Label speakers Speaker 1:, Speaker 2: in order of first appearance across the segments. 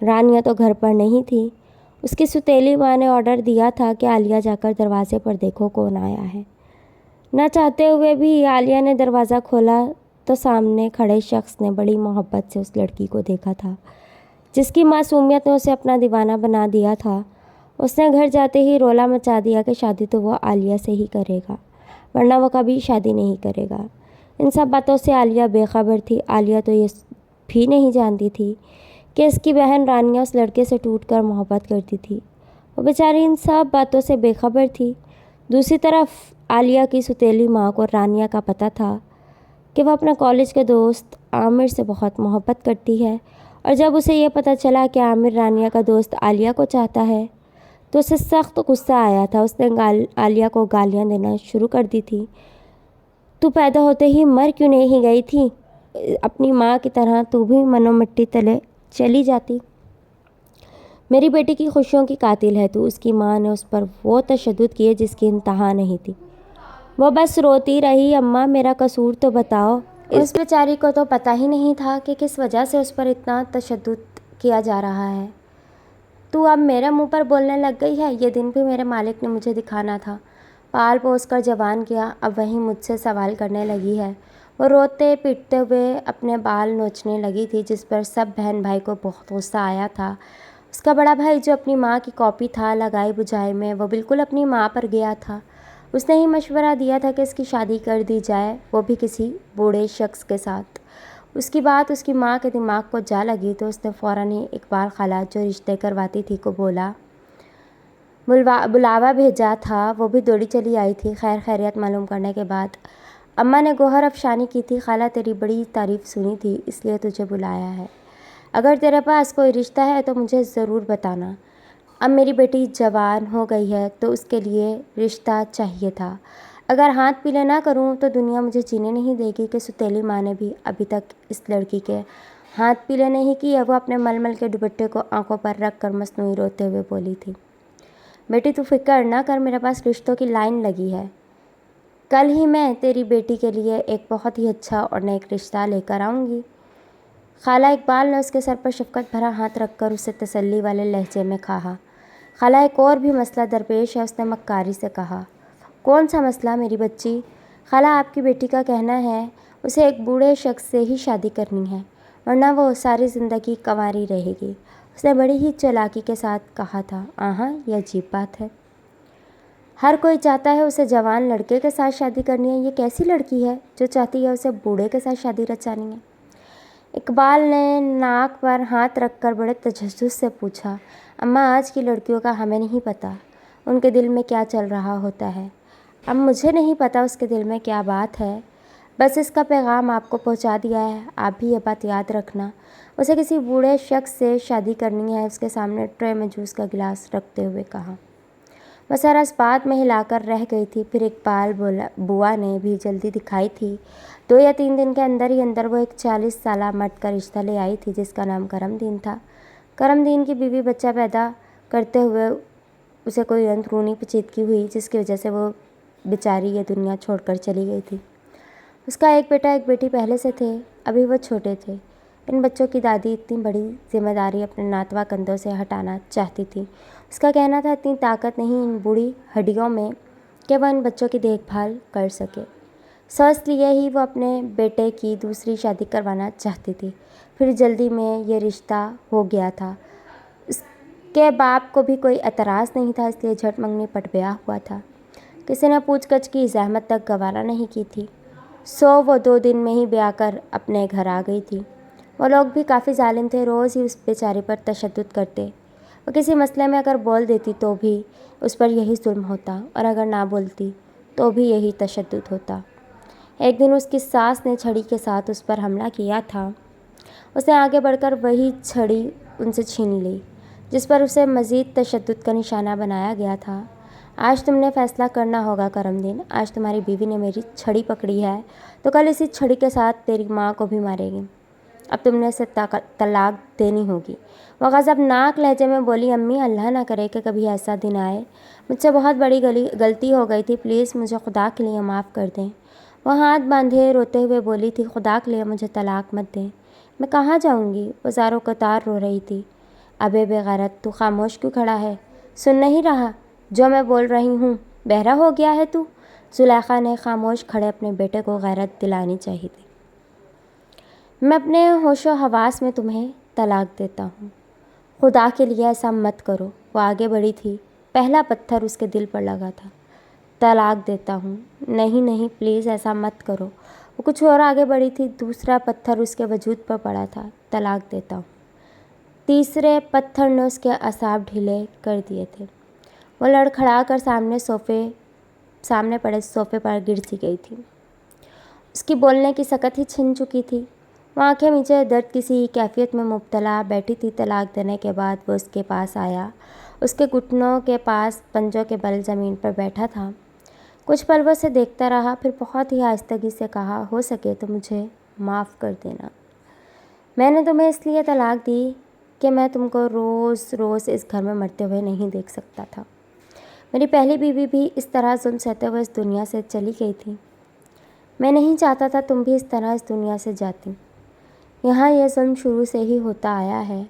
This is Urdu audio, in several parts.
Speaker 1: رانیہ تو گھر پر نہیں تھی۔ اس کی سوتیلی ماں نے آرڈر دیا تھا کہ عالیہ جا کر دروازے پر دیکھو کون آیا ہے۔ نہ چاہتے ہوئے بھی عالیہ نے دروازہ کھولا تو سامنے کھڑے شخص نے بڑی محبت سے اس لڑکی کو دیکھا تھا جس کی معصومیت نے اسے اپنا دیوانہ بنا دیا تھا۔ اس نے گھر جاتے ہی رولا مچا دیا کہ شادی تو وہ عالیہ سے ہی کرے گا، ورنہ وہ کبھی شادی نہیں کرے گا۔ ان سب باتوں سے عالیہ بے خبر تھی۔ عالیہ تو یہ بھی نہیں جانتی تھی کہ اس کی بہن رانیہ اس لڑکے سے ٹوٹ کر محبت کرتی تھی۔ وہ بیچاری ان سب باتوں سے بے خبر تھی۔ دوسری طرف عالیہ کی سوتیلی ماں کو رانیہ کا پتہ تھا کہ وہ اپنے کالج کے دوست عامر سے بہت محبت کرتی ہے، اور جب اسے یہ پتہ چلا کہ عامر رانیہ کا دوست عالیہ کو چاہتا ہے تو اسے سخت غصہ آیا تھا۔ اس نے عالیہ کو گالیاں دینا شروع کر دی تھی۔ تو پیدا ہوتے ہی مر کیوں نہیں گئی تھی؟ اپنی ماں کی طرح تو بھی منو مٹی تلے چلی جاتی۔ میری بیٹی کی خوشیوں کی قاتل ہے تو۔ اس کی ماں نے اس پر وہ تشدد کیے جس کی انتہا نہیں تھی۔ وہ بس روتی رہی، اماں میرا قصور تو بتاؤ۔ اس بیچاری کو تو پتہ ہی نہیں تھا کہ کس وجہ سے اس پر اتنا تشدد کیا جا رہا ہے۔ تو اب میرے منہ پر بولنے لگ گئی ہے۔ یہ دن بھی میرے مالک نے مجھے دکھانا تھا۔ پال پوس کر جوان کیا، اب وہی مجھ سے سوال کرنے لگی ہے۔ وہ روتے پیٹتے ہوئے اپنے بال نوچنے لگی تھی، جس پر سب بہن بھائی کو بہت غصہ آیا تھا۔ اس کا بڑا بھائی جو اپنی ماں کی کاپی تھا لگائی بجھائی میں، وہ بالکل اپنی ماں پر گیا تھا۔ اس نے ہی مشورہ دیا تھا کہ اس کی شادی کر دی جائے، وہ بھی کسی بوڑھے شخص کے ساتھ۔ اس کی بات اس کی ماں کے دماغ کو جا لگی تو اس نے فوراً ہی اقبال خالہ جو رشتے کرواتی تھی کو بلاوا بھیجا تھا۔ وہ بھی دوڑی چلی آئی تھی خیر خیریت معلوم کرنے کے بعد۔ اماں نے گوہر افشانی کی تھی، خالہ تیری بڑی تعریف سنی تھی اس لیے تجھے بلایا ہے۔ اگر تیرے پاس کوئی رشتہ ہے تو مجھے ضرور بتانا۔ اب میری بیٹی جوان ہو گئی ہے تو اس کے لیے رشتہ چاہیے تھا۔ اگر ہاتھ پیلے نہ کروں تو دنیا مجھے جینے نہیں دے گی۔ کہ سوتیلی ماں نے بھی ابھی تک اس لڑکی کے ہاتھ پیلے نہیں کیے۔ وہ اپنے ململ کے دوپٹے کو آنکھوں پر رکھ کر مصنوعی روتے ہوئے بولی تھی، بیٹی تو فکر نہ کر، میرے پاس رشتوں کی لائن لگی ہے۔ کل ہی میں تیری بیٹی کے لیے ایک بہت ہی اچھا اور نیک رشتہ لے کر آؤں گی۔ خالہ اقبال نے اس کے سر پر شفقت بھرا ہاتھ رکھ کر اسے تسلی والے لہجے میں کہا۔ خالہ ایک اور بھی مسئلہ درپیش ہے، اس نے مکاری سے کہا۔ کون سا مسئلہ میری بچی؟ خالہ آپ کی بیٹی کا کہنا ہے اسے ایک بوڑھے شخص سے ہی شادی کرنی ہے، ورنہ وہ ساری زندگی کنواری رہے گی۔ اس نے بڑی ہی چالاکی کے ساتھ کہا تھا۔ آہاں، یہ عجیب بات ہے۔ ہر کوئی چاہتا ہے اسے جوان لڑکے کے ساتھ شادی کرنی ہے، یہ کیسی لڑکی ہے جو چاہتی ہے اسے بوڑھے کے ساتھ شادی رچانی ہے؟ اقبال نے ناک پر ہاتھ رکھ کر بڑے تجسس سے پوچھا۔ اماں آج کی لڑکیوں کا ہمیں نہیں پتہ، ان کے دل میں کیا چل رہا ہوتا ہے۔ اب مجھے نہیں پتہ اس کے دل میں کیا بات ہے، بس اس کا پیغام آپ کو پہنچا دیا ہے۔ آپ بھی یہ بات یاد رکھنا، اسے کسی بوڑھے شخص سے شادی کرنی ہے۔ اس کے سامنے ٹرے میں جوس کا گلاس رکھتے ہوئے کہا۔ وہ سر اس بات میں ہلا کر رہ گئی تھی۔ پھر اقبال بوا نے بھی جلدی دکھائی تھی۔ 2 یا 3 دن کے اندر ہی اندر وہ ایک 40 سالہ مرد کا رشتہ لے آئی تھی جس کا نام کرم دین تھا۔ کرم دین کی بیوی بچہ پیدا کرتے ہوئے اسے کوئی اندرونی پیچیدگی ہوئی جس کی وجہ سے وہ بیچاری یہ دنیا چھوڑ کر چلی گئی تھی۔ اس کا ایک بیٹا ایک بیٹی پہلے سے تھے، ابھی وہ چھوٹے تھے۔ ان بچوں کی دادی اتنی بڑی ذمہ داری اپنے ناتوا کندھوں سے ہٹانا چاہتی تھی۔ اس کا کہنا تھا اتنی طاقت نہیں ان بوڑھی ہڈیوں میں کہ وہ ان بچوں کی دیکھ بھال کر سکے۔ سوچ لیے ہی وہ اپنے بیٹے کی دوسری شادی کروانا چاہتی تھی۔ پھر جلدی میں یہ رشتہ ہو گیا تھا۔ اس کے باپ کو بھی کوئی اعتراض نہیں تھا، اس لیے جھٹ منگنی پٹ بیاہ ہوا تھا۔ کسی نے پوچھ گچھ کی زحمت تک گوارا نہیں کی تھی، سو وہ 2 دن میں ہی بیاہ کر اپنے گھر آ گئی تھی۔ وہ لوگ بھی کافی ظالم تھے، روز ہی اس بیچاری پر تشدد کرتے۔ وہ کسی مسئلے میں اگر بول دیتی تو بھی اس پر یہی ظلم ہوتا، اور اگر نہ بولتی تو بھی یہی تشدد ہوتا۔ ایک دن اس کی ساس نے چھڑی کے ساتھ اس پر حملہ کیا تھا۔ اس نے آگے بڑھ کر وہی چھڑی ان سے چھین لی جس پر اسے مزید تشدد کا نشانہ بنایا گیا تھا۔ آج تم نے فیصلہ کرنا ہوگا کرم دین، آج تمہاری بیوی نے میری چھڑی پکڑی ہے تو کل اسی چھڑی کے ساتھ تیری ماں کو بھی مارے گی۔ اب تم نے اسے طلاق دینی ہوگی۔ وہ غضبناک لہجے میں بولی، امی اللہ نہ کرے کہ کبھی ایسا دن آئے، مجھ سے بہت بڑی غلطی ہو گئی تھی، پلیز مجھے خدا کے لیے معاف کر دیں۔ وہ ہاتھ باندھے روتے ہوئے بولی تھی، خدا کے لیے مجھے طلاق مت دیں، میں کہاں جاؤں گی؟ وہ زاروں قطار رو رہی تھی۔ ابے بغیرت، تو خاموش کیوں کھڑا ہے؟ سن نہیں رہا جو میں بول رہی ہوں؟ بہرا ہو گیا ہے تو؟ زلیخا نے خاموش کھڑے اپنے بیٹے کو غیرت دلانی چاہی تھی۔ میں اپنے ہوش و حواس میں تمہیں طلاق دیتا ہوں، خدا کے لیے ایسا مت کرو۔ وہ آگے بڑھی تھی، پہلا پتھر اس کے دل پر لگا تھا۔ طلاق دیتا ہوں؟ نہیں نہیں پلیز ایسا مت کرو۔ وہ کچھ اور آگے بڑھی تھی، دوسرا پتھر اس کے وجود پر پڑا تھا۔ طلاق دیتا ہوں۔ تیسرے پتھر نے اس کے اعصاب ڈھیلے کر دیے تھے۔ وہ لڑکھڑا کر سامنے پڑے صوفے پر گر سی گئی تھی۔ اس کی بولنے کی سکت ہی چھن چکی تھی۔ وہ آنکھیں میچے درد کسی کیفیت میں مبتلا بیٹھی تھی۔ طلاق دینے کے بعد وہ اس کے پاس آیا، اس کے گھٹنوں کے پاس پنجوں کے بل زمین پر بیٹھا تھا۔ کچھ پل وہ اسے دیکھتا رہا، پھر بہت ہی آہستگی سے کہا، ہو سکے تو مجھے معاف کر دینا۔ میں نے تمہیں اس لیے طلاق دی کہ میں تم کو روز روز اس گھر میں مرتے ہوئے نہیں دیکھ سکتا تھا۔ میری پہلی بیوی بھی اس طرح ظلم سہتے ہوئے اس دنیا سے چلی گئی تھی۔ میں نہیں چاہتا تھا تم بھی اس طرح اس دنیا سے جاتی۔ یہاں یہ ظلم شروع سے ہی ہوتا آیا ہے۔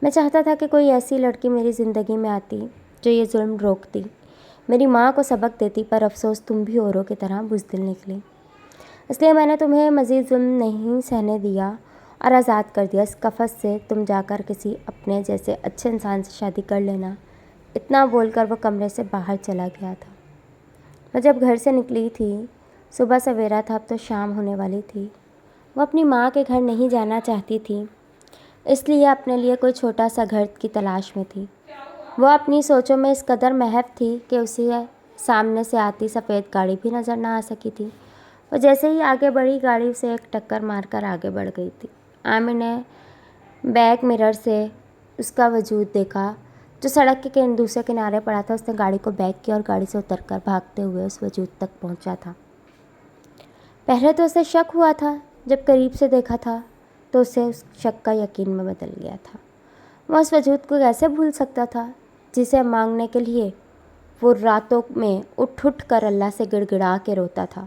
Speaker 1: میں چاہتا تھا کہ کوئی ایسی لڑکی میری زندگی میں آتی جو یہ ظلم روکتی، میری ماں کو سبق دیتی، پر افسوس تم بھی اوروں کی طرح بزدل نکلی۔ اس لیے میں نے تمہیں مزید ظلم نہیں سہنے دیا اور آزاد کر دیا۔ اس قفس سے تم جا کر کسی اپنے جیسے اچھے انسان سے شادی کر لینا۔ اتنا بول کر وہ کمرے سے باہر چلا گیا تھا۔ میں جب گھر سے نکلی تھی، صبح سویرا تھا، اب تو شام ہونے والی تھی۔ وہ اپنی ماں کے گھر نہیں جانا چاہتی تھی، اس لیے اپنے لیے کوئی چھوٹا سا گھر کی تلاش میں تھی۔ وہ اپنی سوچوں میں اس قدر محو تھی کہ اسے سامنے سے آتی سفید گاڑی بھی نظر نہ آ سکی تھی۔ وہ جیسے ہی آگے بڑھی، گاڑی اسے ایک ٹکر مار کر آگے بڑھ گئی تھی۔ عامر نے بیک مرر سے اس کا وجود دیکھا جو سڑک کے دوسرے کنارے پڑا تھا۔ اس نے گاڑی کو بیک کیا اور گاڑی سے اتر کر بھاگتے ہوئے اس وجود تک پہنچا تھا۔ پہلے تو اسے شک ہوا تھا، جب قریب سے دیکھا تھا تو اسے اس شک کا یقین میں بدل گیا تھا۔ وہ اس وجود کو کیسے بھول سکتا تھا جسے مانگنے کے لیے وہ راتوں میں اٹھ کر اللہ سے گڑ گڑا کے روتا تھا،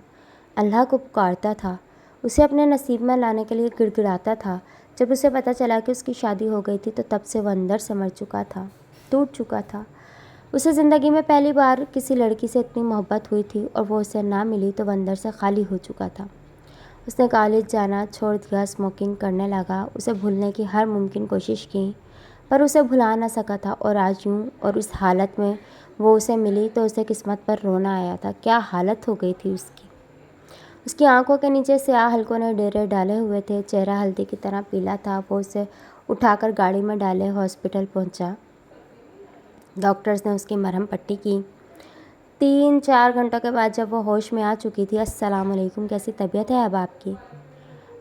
Speaker 1: اللہ کو پکارتا تھا، اسے اپنے نصیب میں لانے کے لیے گڑ گڑاتا تھا۔ جب اسے پتہ چلا کہ اس کی شادی ہو گئی تھی تو تب سے وہ اندر سے مر چکا تھا، ٹوٹ چکا تھا۔ اسے زندگی میں پہلی بار کسی لڑکی سے اتنی محبت ہوئی تھی اور وہ اسے نہ ملی تو وہ اندر سے خالی ہو چکا تھا۔ اس نے کالج جانا چھوڑ دیا، اسموکنگ کرنے لگا، اسے بھولنے کی ہر ممکن کوشش کی پر اسے بھلا نہ سکا تھا، اور آج یوں اور اس حالت میں وہ اسے ملی تو اسے قسمت پر رونا آیا تھا۔ کیا حالت ہو گئی تھی اس کی! اس کی آنکھوں کے نیچے سیاہ حلقوں نے ڈیرے ڈالے ہوئے تھے، چہرہ ہلدی کی طرح پیلا تھا۔ وہ اسے اٹھا کر گاڑی میں ڈالے ہاسپٹل پہنچا۔ ڈاکٹرز نے اس کی مرہم پٹی کی۔ 3-4 گھنٹوں کے بعد جب وہ ہوش میں آ چکی تھی، السلام علیکم، کیسی طبیعت ہے اب آپ کی؟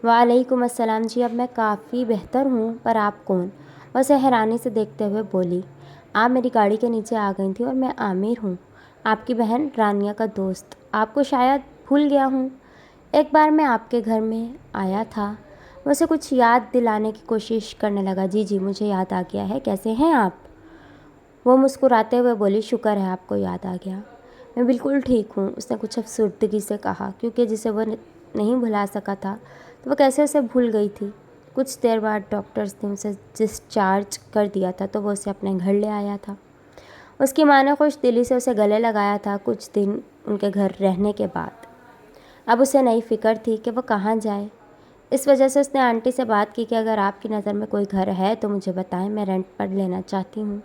Speaker 1: وعلیکم السلام، جی اب میں کافی بہتر ہوں، پر آپ کون؟ وہ اسے حیرانی سے دیکھتے ہوئے بولی، آپ میری گاڑی کے نیچے آ گئی تھیں اور میں عامر ہوں، آپ کی بہن رانیہ کا دوست۔ آپ کو شاید بھول گیا ہوں، ایک بار میں آپ کے گھر میں آیا تھا۔ وہ اسے کچھ یاد دلانے کی کوشش کرنے لگا۔ جی مجھے یاد آ گیا ہے، کیسے ہیں آپ؟ وہ مسکراتے ہوئے بولی، شکر ہے آپ کو یاد آ گیا، میں بالکل ٹھیک ہوں۔ اس نے کچھ افسردگی سے کہا، کیونکہ جسے وہ نہیں بھلا سکا تھا تو وہ کیسے اسے بھول گئی تھی۔ کچھ دیر بعد ڈاکٹرز نے اسے ڈسچارج کر دیا تھا تو وہ اسے اپنے گھر لے آیا تھا۔ اس کی ماں نے خوش دلی سے اسے گلے لگایا تھا کچھ دن ان کے گھر رہنے کے بعد۔ اب اسے نئی فکر تھی کہ وہ کہاں جائے۔ اس وجہ سے اس نے آنٹی سے بات کی کہ اگر آپ کی نظر میں کوئی گھر ہے تو مجھے بتائیں، میں رینٹ پر لینا چاہتی ہوں۔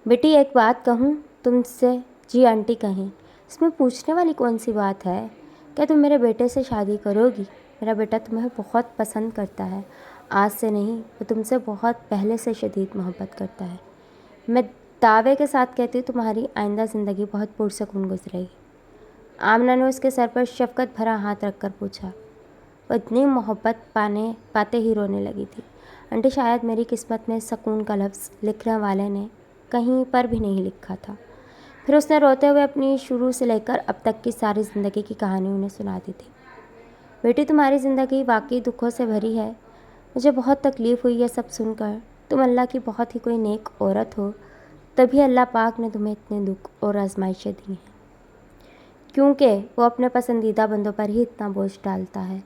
Speaker 1: بیٹی ایک بات کہوں تم سے؟ جی آنٹی کہیں۔ اس میں پوچھنے والی کون سی بات ہے؟ کیا تم میرے بیٹے سے شادی کرو گی؟ میرا بیٹا تمہیں بہت پسند کرتا ہے، آج سے نہیں، وہ تم سے بہت پہلے سے شدید محبت کرتا ہے۔ میں دعوے کے ساتھ کہتی ہوں تمہاری آئندہ زندگی بہت پرسکون گزرے گی۔ آمنہ نے اس کے سر پر شفقت بھرا ہاتھ رکھ کر پوچھا۔ وہ اتنی محبت پاتے ہی رونے لگی تھی۔ آنٹی شاید میری قسمت میں سکون کا لفظ لکھنے والے نے کہیں پر بھی نہیں لکھا تھا۔ پھر اس نے روتے ہوئے اپنی شروع سے لے کر اب تک کی ساری زندگی کی کہانی انہیں سنا دی تھی۔ بیٹی تمہاری زندگی واقعی دکھوں سے بھری ہے، مجھے بہت تکلیف ہوئی ہے سب سن کر۔ تم اللہ کی بہت ہی کوئی نیک عورت ہو، تبھی اللہ پاک نے تمہیں اتنے دکھ اور آزمائشیں دی ہیں، کیونکہ وہ اپنے پسندیدہ بندوں پر ہی اتنا بوجھ ڈالتا ہے۔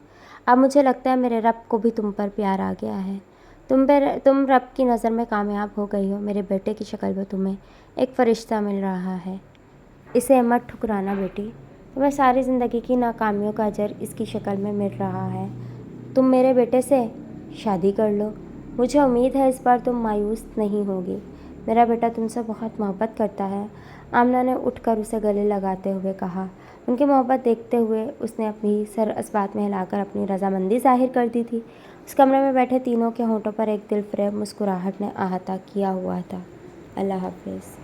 Speaker 1: اب مجھے لگتا ہے میرے رب کو بھی تم پر پیار آ گیا ہے، تم رب کی نظر میں کامیاب ہو گئی ہو، میرے بیٹے کی شکل میں تمہیں ایک فرشتہ مل رہا ہے، اسے مت ٹھکرانا بیٹی، تمہیں ساری زندگی کی ناکامیوں کا اجر اس کی شکل میں مل رہا ہے، تم میرے بیٹے سے شادی کر لو، مجھے امید ہے اس بار تم مایوس نہیں ہوگی، میرا بیٹا تم سے بہت محبت کرتا ہے۔ آمنہ نے اٹھ کر اسے گلے لگاتے ہوئے کہا۔ ان کی محبت دیکھتے ہوئے اس نے اپنی سر اس بات میں ہلا کر اپنی رضامندی ظاہر کر دی تھی۔ اس کمرے میں بیٹھے تینوں کے ہونٹوں پر ایک دل فریب مسکراہٹ نے احاطہ کیا ہوا تھا۔ اللہ حافظ۔